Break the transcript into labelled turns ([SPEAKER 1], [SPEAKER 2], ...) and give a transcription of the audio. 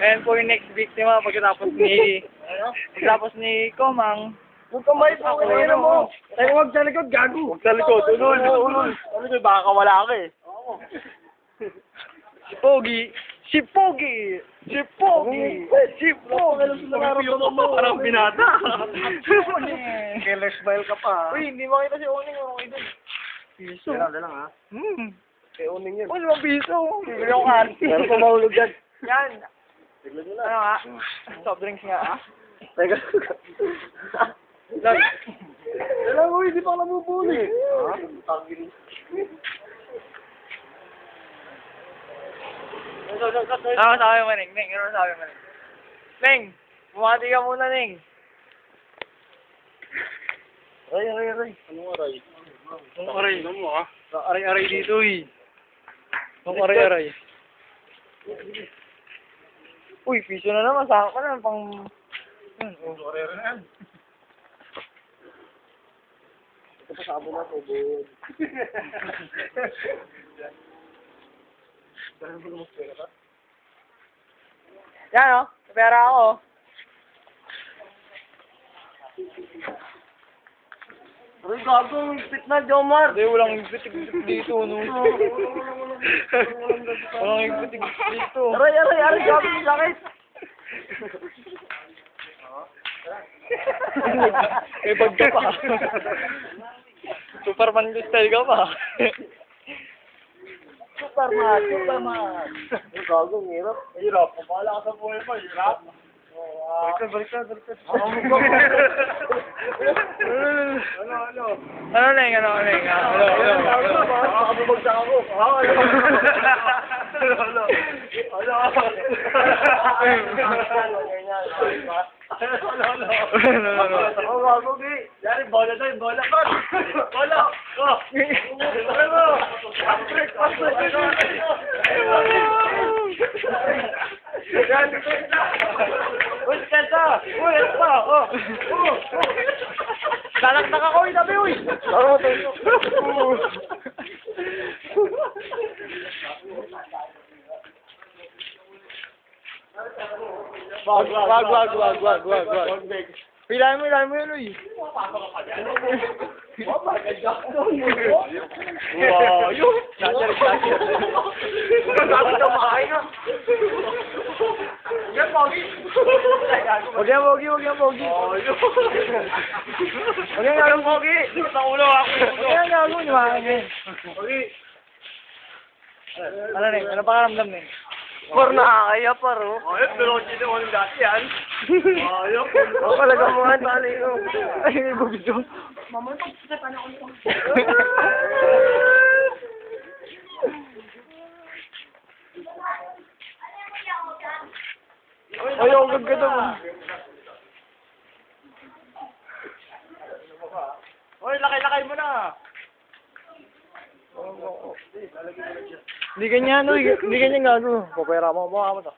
[SPEAKER 1] Ayan po yung next victim pagkatapos ni Komang.
[SPEAKER 2] Huwag kang may po, kailangan mo. Tayo huwag sa likod, gago.
[SPEAKER 3] Huwag sa likod, ulol. Ano ba, baka kawala ka eh.
[SPEAKER 1] Si Pogi! Si Pogi! Si Pogi! Si Pogi!
[SPEAKER 3] Parang binata.
[SPEAKER 2] Killer smile ka pa.
[SPEAKER 1] Uy, hindi makita si Oning. Okay doon. Piso.
[SPEAKER 2] Dala nga. Kaya uning yun.
[SPEAKER 1] Uy, 5 piso. Bibili ako karte.
[SPEAKER 2] Meron pa mahulog dyan.
[SPEAKER 1] Yan. Ano nga? Soft drinks nga.
[SPEAKER 2] Teka.
[SPEAKER 1] Lag.
[SPEAKER 2] Dala mo, hindi pa nabubuli.
[SPEAKER 1] Ano sabi mo, Ning? Ning, ano sabi mo, Ning? Ning, bumati ka muna, Ning.
[SPEAKER 2] Aray.
[SPEAKER 3] Anong aray?
[SPEAKER 1] Anong aray?
[SPEAKER 3] Ano mo ah?
[SPEAKER 1] Aray-aray dito, eh. Anong aray-aray? Uy, piso na naman. Saka ka na, pang...
[SPEAKER 3] Aray na yan.
[SPEAKER 2] Ito pa sabo na po, bud.
[SPEAKER 1] Yan, oh. Pera ako.
[SPEAKER 2] Aray, gago, higpit na, Jomar.
[SPEAKER 1] Hindi, walang higpit dito, no? Walang higpit dito.
[SPEAKER 2] Aray, gago, sakit.
[SPEAKER 1] May bag ka pa. Superman style ka pa.
[SPEAKER 2] Superman. Aray, gago, ang hirap.
[SPEAKER 3] Hirap. Pabala ka sa buhay mo. Hirap.
[SPEAKER 2] Baliktad.
[SPEAKER 3] Ano?
[SPEAKER 1] Ano, Ning? Ano?
[SPEAKER 2] Makabubagsak ako. Ako, gago, Gi.
[SPEAKER 3] Yari, bola na yun. Bola. Bola. Oh.
[SPEAKER 2] Uy, kanta! Uy, ano pa? Oh!
[SPEAKER 1] Dalakdak ako, inabi, uy!
[SPEAKER 2] Oo, tayo.
[SPEAKER 1] Wag. Hilahin mo yun, uy.
[SPEAKER 3] Wow, yun.
[SPEAKER 1] Snatcher. Huwag yan, Pogi.
[SPEAKER 3] Oh, yun.
[SPEAKER 1] Huwag yan, gago, Pogi.
[SPEAKER 3] Naulo ako.
[SPEAKER 1] Huwag yan, gago, niwakan niya. Ano, Ning? Ano pakaramdam, Ning?
[SPEAKER 2] Por nakakaya, paro.
[SPEAKER 3] Ayun, pero hindi naman yung dati yan. Ayun.
[SPEAKER 2] Ako talaga mo nga, tali ko.
[SPEAKER 1] Ay, may bubidyo. Ay, ang gaganda mo.
[SPEAKER 3] Hoy, lakay mo na.
[SPEAKER 1] Hindi ganyan, uy. Hindi ganyan gago. Papera mo. Mukha mo to.